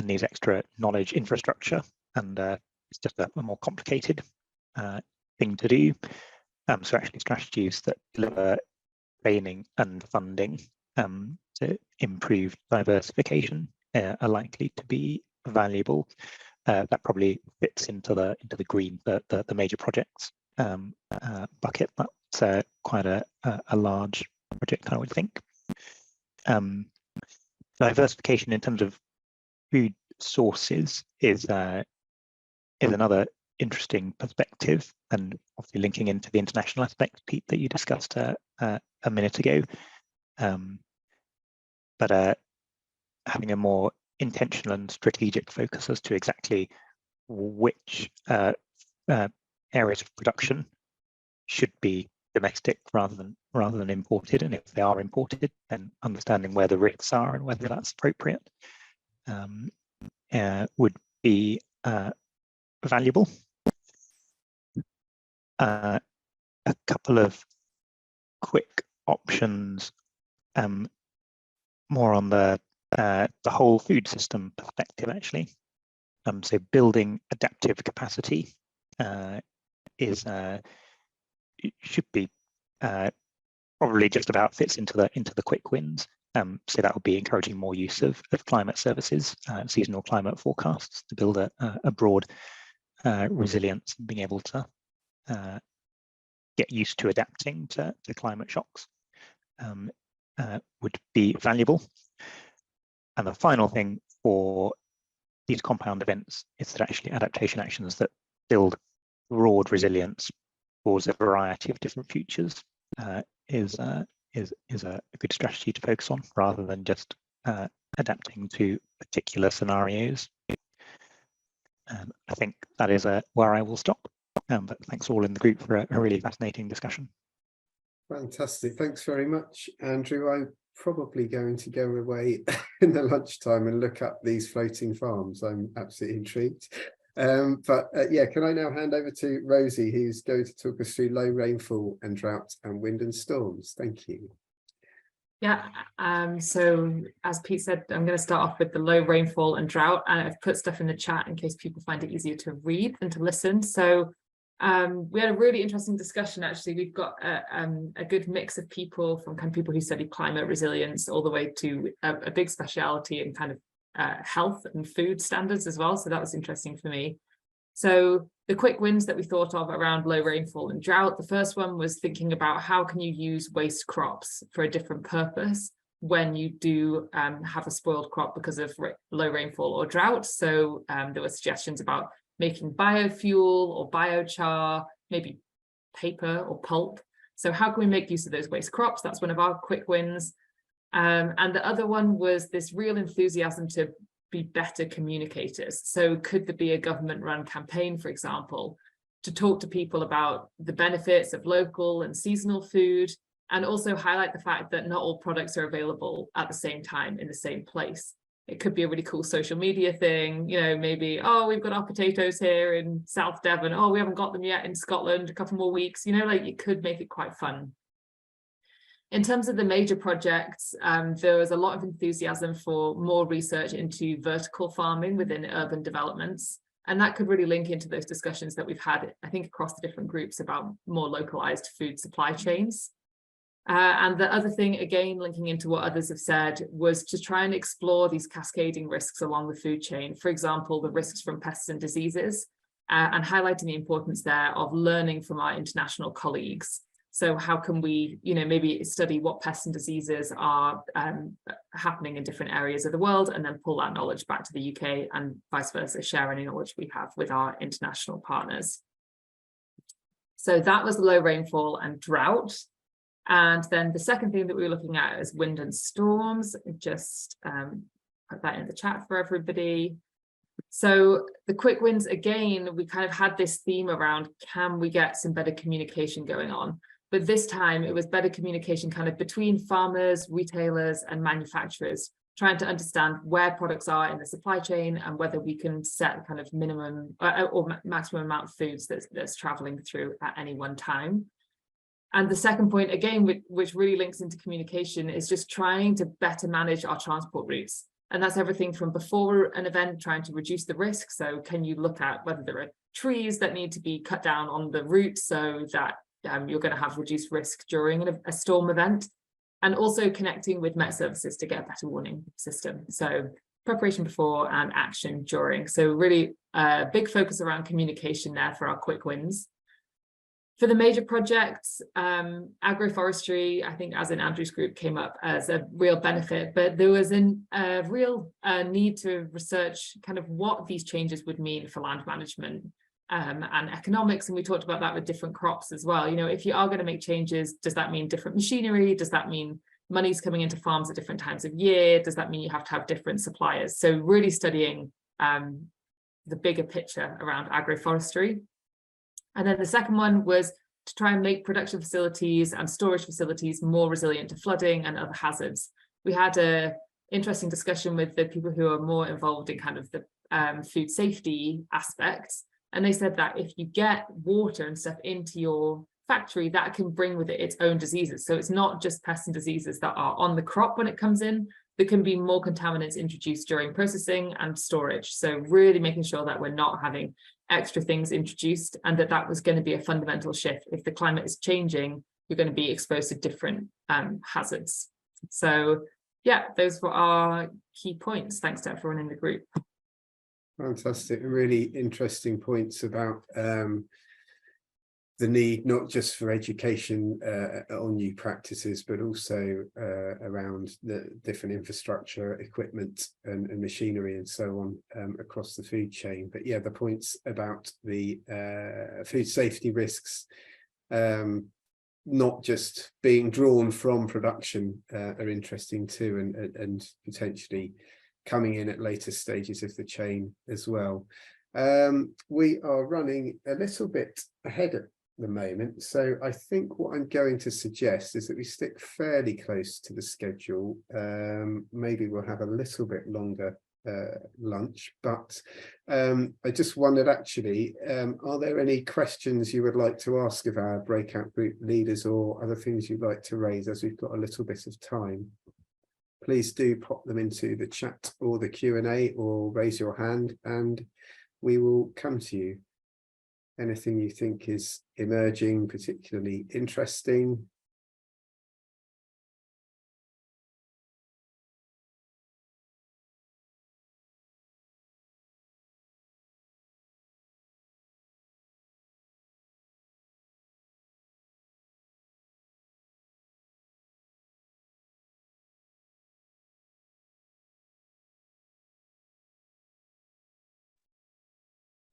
needs extra knowledge infrastructure, and it's just a more complicated thing to do. So actually strategies that deliver training and funding to improve diversification are likely to be valuable. That probably fits into the green, the major projects bucket. That's quite a large project, I would think. Diversification in terms of food sources is another interesting perspective, and obviously linking into the international aspect, Pete, that you discussed a minute ago. But having a more intentional and strategic focus as to exactly which areas of production should be domestic rather than imported, and if they are imported, then understanding where the risks are and whether that's appropriate would be valuable. A couple of quick options, more on the whole food system perspective, actually. So building adaptive capacity should be probably just about fits into the quick wins. So that would be encouraging more use of climate services, seasonal climate forecasts, to build a broad resilience and being able to get used to adapting to climate shocks would be valuable. And the final thing for these compound events is that actually adaptation actions that build broad resilience towards a variety of different futures is a good strategy to focus on, rather than just adapting to particular scenarios. I think that is where I will stop. But thanks all in the group for a really fascinating discussion. Fantastic. Thanks very much, Andrew. I'm probably going to go away in the lunchtime and look up these floating farms. I'm absolutely intrigued. But can I now hand over to Rosie, who's going to talk us through low rainfall and drought and wind and storms. Thank you. Yeah, so as Pete said, I'm going to start off with the low rainfall and drought, and I've put stuff in the chat in case people find it easier to read than to listen. So we had a really interesting discussion. Actually, we've got a good mix of people, from kind of people who study climate resilience all the way to a big speciality in kind of health and food standards as well. So that was interesting for me. So the quick wins that we thought of around low rainfall and drought, the first one was thinking about how can you use waste crops for a different purpose when you do have a spoiled crop because of low rainfall or drought. So there were suggestions about making biofuel or biochar, maybe paper or pulp. So how can we make use of those waste crops? That's one of our quick wins. And the other one was this real enthusiasm to be better communicators. So could there be a government-run campaign, for example, to talk to people about the benefits of local and seasonal food, and also highlight the fact that not all products are available at the same time in the same place. It could be a really cool social media thing, you know, maybe, oh, we've got our potatoes here in South Devon. Oh, we haven't got them yet in Scotland, a couple more weeks, you know, like you could make it quite fun. In terms of the major projects, there was a lot of enthusiasm for more research into vertical farming within urban developments. And that could really link into those discussions that we've had, I think, across the different groups about more localized food supply chains. And the other thing, again, linking into what others have said, was to try and explore these cascading risks along the food chain. For example, the risks from pests and diseases, and highlighting the importance there of learning from our international colleagues. So how can we, you know, maybe study what pests and diseases are happening in different areas of the world, and then pull that knowledge back to the UK, and vice versa, share any knowledge we have with our international partners. So that was low rainfall and drought. And then the second thing that we were looking at is wind and storms. Just put that in the chat for everybody. So the quick wins, again, we kind of had this theme around, can we get some better communication going on? But this time it was better communication kind of between farmers, retailers and manufacturers, trying to understand where products are in the supply chain and whether we can set kind of minimum or maximum amount of foods that's traveling through at any one time. And the second point, again, which really links into communication, is just trying to better manage our transport routes. And that's everything from before an event, trying to reduce the risk. So can you look at whether there are trees that need to be cut down on the route so that you're going to have reduced risk during a storm event, and also connecting with Met Services to get a better warning system. So preparation before and action during. So really a big focus around communication there for our quick wins. For the major projects, agroforestry, I think as in Andrew's group, came up as a real benefit, but there was a real need to research kind of what these changes would mean for land management and economics. And we talked about that with different crops as well. You know, if you are going to make changes, does that mean different machinery? Does that mean money's coming into farms at different times of year? Does that mean you have to have different suppliers? So really studying the bigger picture around agroforestry. And then the second one was to try and make production facilities and storage facilities more resilient to flooding and other hazards. We had an interesting discussion with the people who are more involved in kind of the food safety aspects. And they said that if you get water and stuff into your factory, that can bring with it its own diseases. So it's not just pests and diseases that are on the crop when it comes in. There can be more contaminants introduced during processing and storage. So really making sure that we're not having extra things introduced, and that was going to be a fundamental shift. If the climate is changing, you're going to be exposed to different hazards. So yeah, those were our key points. Thanks to everyone in the group. Fantastic. Really interesting points about the need not just for education on new practices, but also around the different infrastructure, equipment and machinery and so on across the food chain. But yeah, the points about the food safety risks not just being drawn from production are interesting too, and potentially coming in at later stages of the chain as well. We are running a little bit ahead at the moment, so I think what I'm going to suggest is that we stick fairly close to the schedule. Maybe we'll have a little bit longer lunch, but I just wondered actually, are there any questions you would like to ask of our breakout group leaders, or other things you'd like to raise as we've got a little bit of time? Please do pop them into the chat or the Q&A, or raise your hand and we will come to you. Anything you think is emerging, particularly interesting?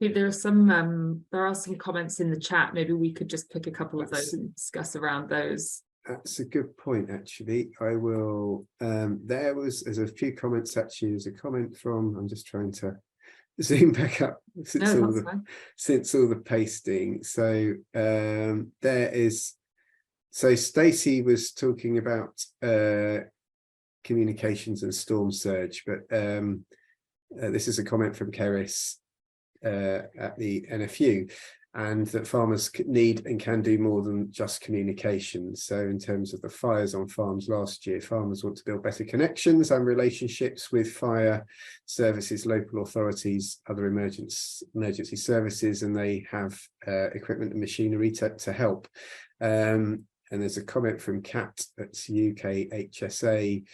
There are some comments in the chat. Maybe we could just pick a couple of those and discuss around those. That's a good point, actually. I will. There's a few comments actually. There's a comment from. I'm just trying to zoom back up since all the pasting. So there is. So Stacey was talking about communications and storm surge, but this is a comment from Keris at the NFU, and that farmers need and can do more than just communication. So in terms of the fires on farms last year, farmers want to build better connections and relationships with fire services, local authorities, other emergency services, and they have equipment and machinery to help. And there's a comment from Kat at UK HSA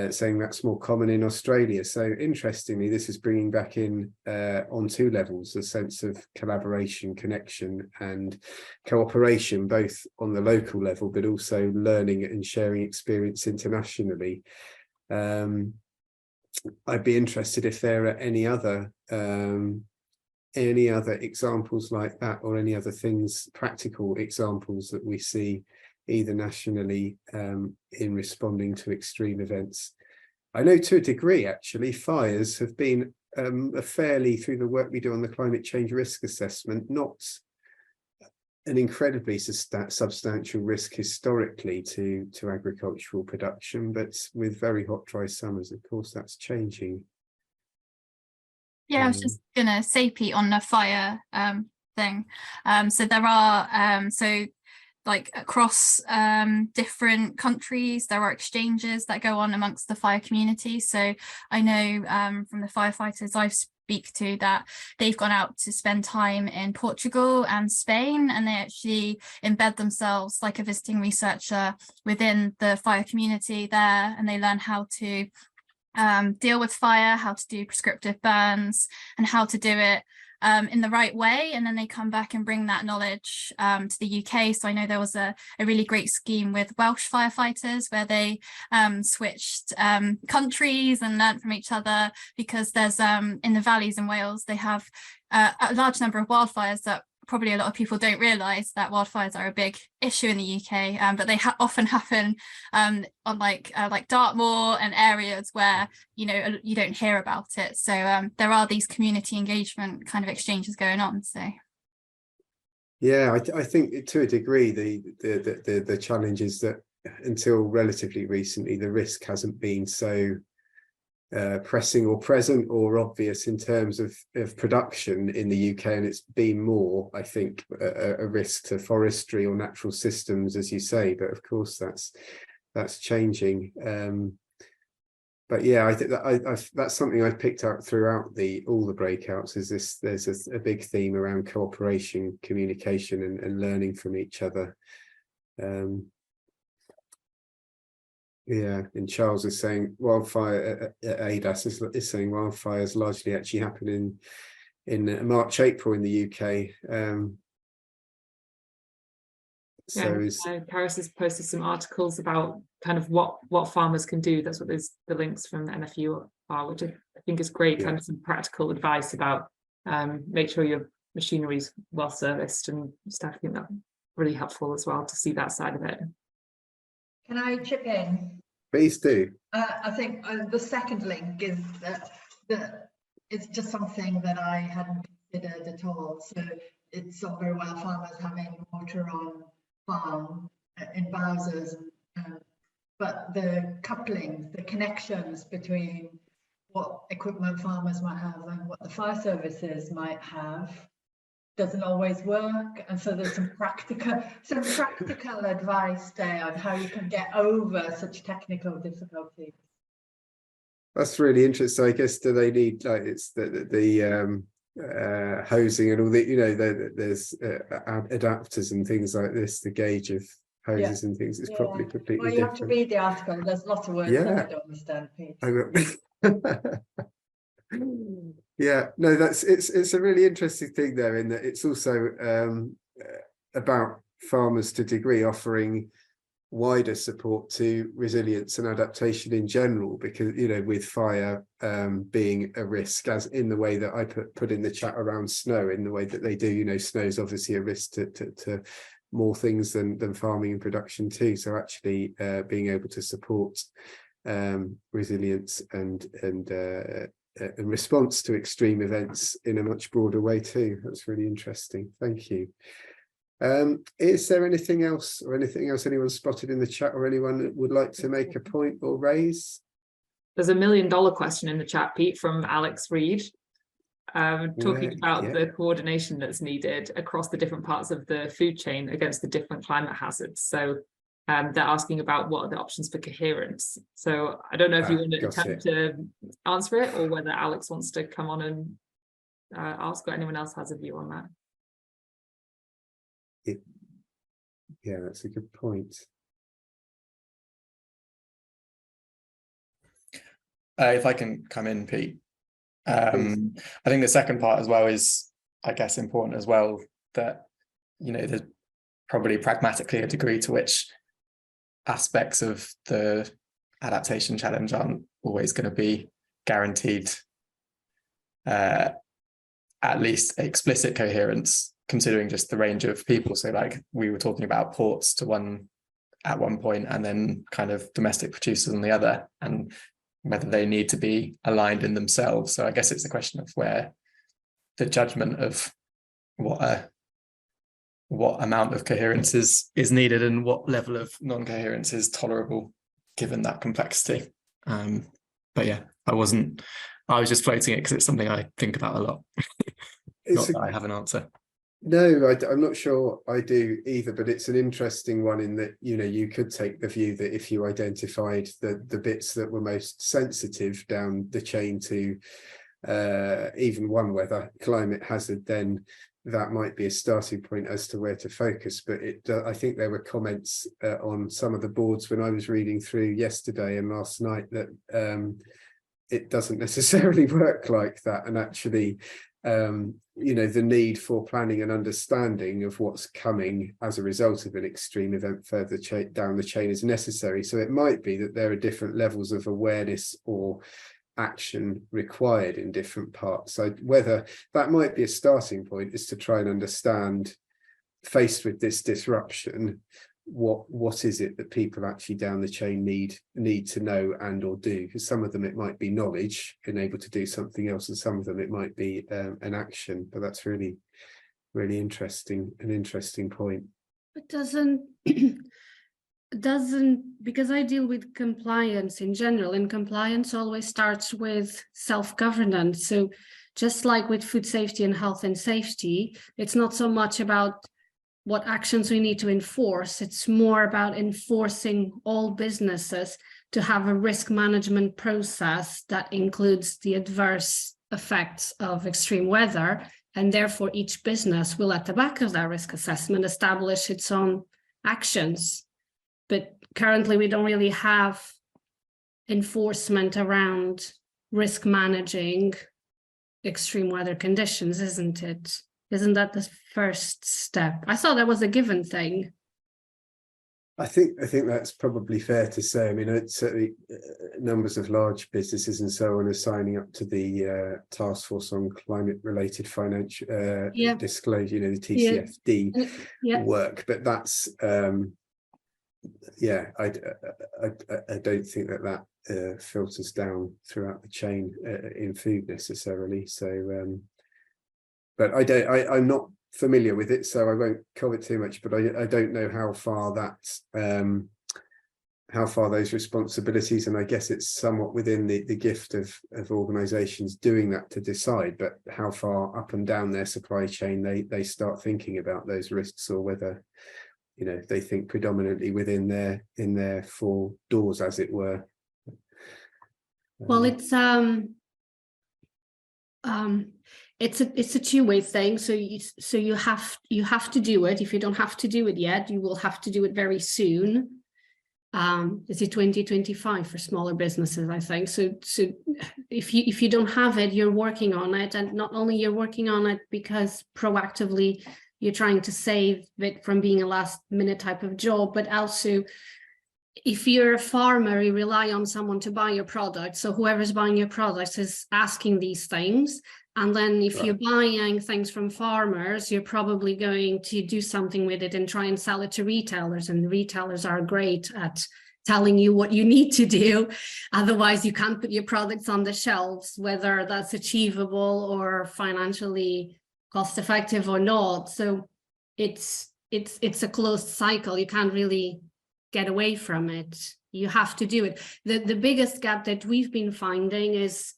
saying that's more common in Australia. So interestingly, this is bringing back in on two levels, a sense of collaboration, connection and cooperation, both on the local level, but also learning and sharing experience internationally. I'd be interested if there are any other any other examples like that, or any other things, practical examples that we see either nationally in responding to extreme events? I know to a degree, actually, fires have been a fairly, through the work we do on the climate change risk assessment, not an incredibly substantial risk historically to agricultural production, but with very hot, dry summers, of course, that's changing. Yeah, I was just gonna say, Pete, on the fire thing. So there are like across different countries, there are exchanges that go on amongst the fire community. So I know from the firefighters I speak to that they've gone out to spend time in Portugal and Spain, and they actually embed themselves like a visiting researcher within the fire community there, and they learn how to deal with fire, how to do prescriptive burns, and how to do it in the right way. And then they come back and bring that knowledge to the UK. So I know there was a really great scheme with Welsh firefighters where they switched countries and learned from each other, because there's in the valleys in Wales, they have a large number of wildfires that probably a lot of people don't realise that wildfires are a big issue in the UK, but they often happen on like Dartmoor and areas where you don't hear about it. So there are these community engagement kind of exchanges going on. So yeah, I think to a degree the challenge is that until relatively recently the risk hasn't been so pressing or present or obvious in terms of production in the UK, and it's been more, I think, a risk to forestry or natural systems, as you say. But of course that's changing. But yeah, I think that that's something I've picked up throughout all the breakouts, is this, there's a big theme around cooperation, communication, and learning from each other. Yeah, and Charles is saying wildfire ADAS is saying wildfires largely actually happen in March, April in the UK. Paris has posted some articles about kind of what farmers can do. That's what the links from the NFU are, which I think is great. Kind of some practical advice about make sure your machinery is well serviced and stuff. I think that's really helpful as well to see that side of it. Can I chip in? Please do. I think the second link is that it's just something that I hadn't considered at all. So it's all very well farmers having water on farm in Bowsers, but the coupling, the connections between what equipment farmers might have and what the fire services might have doesn't always work, and so there's some practical advice there on how you can get over such technical difficulties. That's really interesting. I guess, do they need, like, it's the hosing and all the, there's adapters and things like this, the gauge of hoses and things. It's probably completely different. You have to read the article. There's lots of words that I don't understand, Pete. Yeah, no, it's a really interesting thing there, in that it's also about farmers to a degree offering wider support to resilience and adaptation in general, because with fire being a risk, as in the way that I put in the chat around snow, in the way that they do, snow is obviously a risk to more things than farming and production too. So actually being able to support resilience and in response to extreme events in a much broader way too. That's really interesting. Thank you. Is there anything else anyone spotted in the chat, or anyone that would like to make a point or raise? There's $1 million question in the chat, Pete, from Alex Reed, talking about the coordination that's needed across the different parts of the food chain against the different climate hazards. So they're asking about what are the options for coherence. So I don't know if you want to attempt to answer it, or whether Alex wants to come on and ask, or anyone else has a view on that. Yeah, that's a good point. If I can come in, Pete. I think the second part as well is, I guess, important as well, that there's probably pragmatically a degree to which aspects of the adaptation challenge aren't always going to be guaranteed at least explicit coherence, considering just the range of people. So like we were talking about ports at one point, and then kind of domestic producers on the other, and whether they need to be aligned in themselves. So I guess it's a question of where the judgment of what amount of coherence is needed and what level of non-coherence is tolerable given that complexity. But yeah, I was just floating it because it's something I think about a lot. Not that I have an answer. No, I'm not sure I do either, but it's an interesting one in that, you know, you could take the view that if you identified the bits that were most sensitive down the chain to even one weather climate hazard, then that might be a starting point as to where to focus. But I think there were comments on some of the boards when I was reading through yesterday and last night that it doesn't necessarily work like that, and actually you know, the need for planning and understanding of what's coming as a result of an extreme event further down the chain is necessary. So it might be that there are different levels of awareness or action required in different parts. So whether that might be a starting point is to try and understand, faced with this disruption, what is it that people actually down the chain need to know and or do. Because some of them it might be knowledge and able to do something else, and some of them it might be an action. But that's really interesting, an interesting point. It doesn't because I deal with compliance in general, and compliance always starts with self-governance. So just like with food safety and health and safety, it's not so much about what actions we need to enforce. It's more about enforcing all businesses to have a risk management process that includes the adverse effects of extreme weather. And therefore, each business will, at the back of that risk assessment, establish its own actions. But currently, we don't really have enforcement around risk managing extreme weather conditions, isn't it? Isn't that the first step? I thought that was a given thing. I think that's probably fair to say. I mean, it's certainly numbers of large businesses and so on are signing up to the task force on climate-related financial disclosure, you know, the TCFD work. But that's I don't think that filters down throughout the chain in food necessarily. So. But I'm not familiar with it, so I won't comment too much. But I don't know how far those responsibilities, and I guess it's somewhat within the gift of organisations doing that to decide. But how far up and down their supply chain they start thinking about those risks, or whether, you know, they think predominantly within their four doors, as it were. Well, it's a two-way thing. So you have to do it. If you don't have to do it yet, you will have to do it very soon. Is it 2025 for smaller businesses, I think. So if you don't have it, you're working on it, and not only you're working on it because proactively you're trying to save it from being a last-minute type of job, but also if you're a farmer, you rely on someone to buy your product. So whoever's buying your products is asking these things. And then if you're buying things from farmers, you're probably going to do something with it and try and sell it to retailers. And retailers are great at telling you what you need to do. Otherwise, you can't put your products on the shelves, whether that's achievable or financially cost effective or not. So it's a closed cycle. You can't really get away from it. You have to do it. The biggest gap that we've been finding is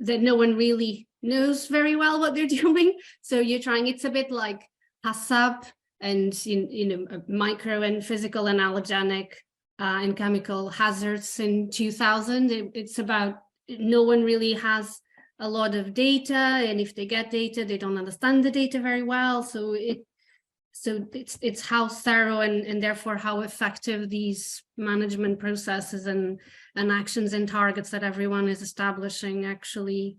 that no one really knows very well what they're doing. So you're trying, it's a bit like HACCP and micro and physical and allergenic and chemical hazards in 2000. It's about, no one really has a lot of data, and if they get data, they don't understand the data very well. So it's how thorough and therefore how effective these management processes and actions and targets that everyone is establishing actually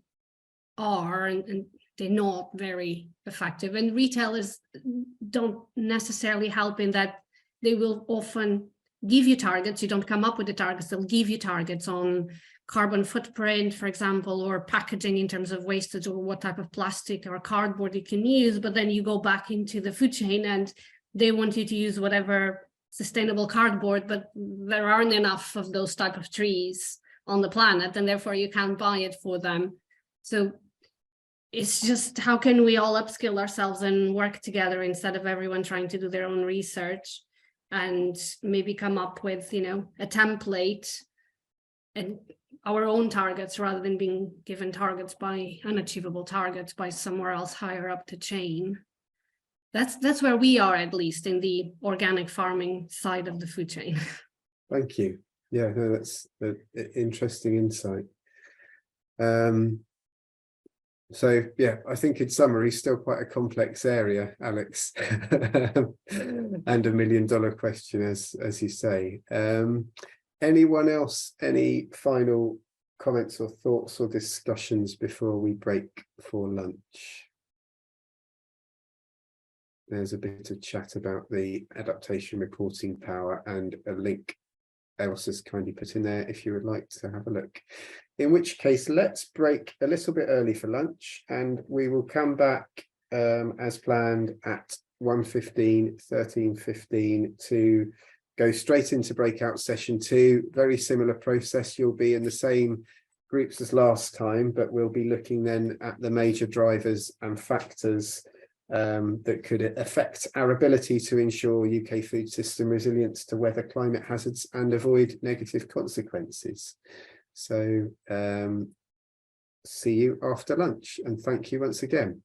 are, and they're not very effective. And retailers don't necessarily help in that they will often give you targets. You don't come up with the targets, they'll give you targets on carbon footprint, for example, or packaging in terms of wastage, or what type of plastic or cardboard you can use, but then you go back into the food chain and they want you to use whatever sustainable cardboard, but there aren't enough of those type of trees on the planet, and therefore you can't buy it for them. So it's just, how can we all upskill ourselves and work together instead of everyone trying to do their own research, and maybe come up with, you know, a template and our own targets, rather than being given targets by unachievable targets by somewhere else higher up the chain. That's where we are, at least in the organic farming side of the food chain. Thank you. Yeah, no, that's an interesting insight. So yeah, I think in summary, still quite a complex area, Alex, and $1 million question, as you say. Anyone else, any final comments or thoughts or discussions before we break for lunch? There's a bit of chat about the adaptation reporting power, and a link Elsa's kindly put in there if you would like to have a look. In which case, let's break a little bit early for lunch, and we will come back as planned at 1:15, 13:15 to go straight into breakout session 2. Very similar process. You'll be in the same groups as last time, but we'll be looking then at the major drivers and factors that could affect our ability to ensure UK food system resilience to weather climate hazards and avoid negative consequences. So see you after lunch, and thank you once again.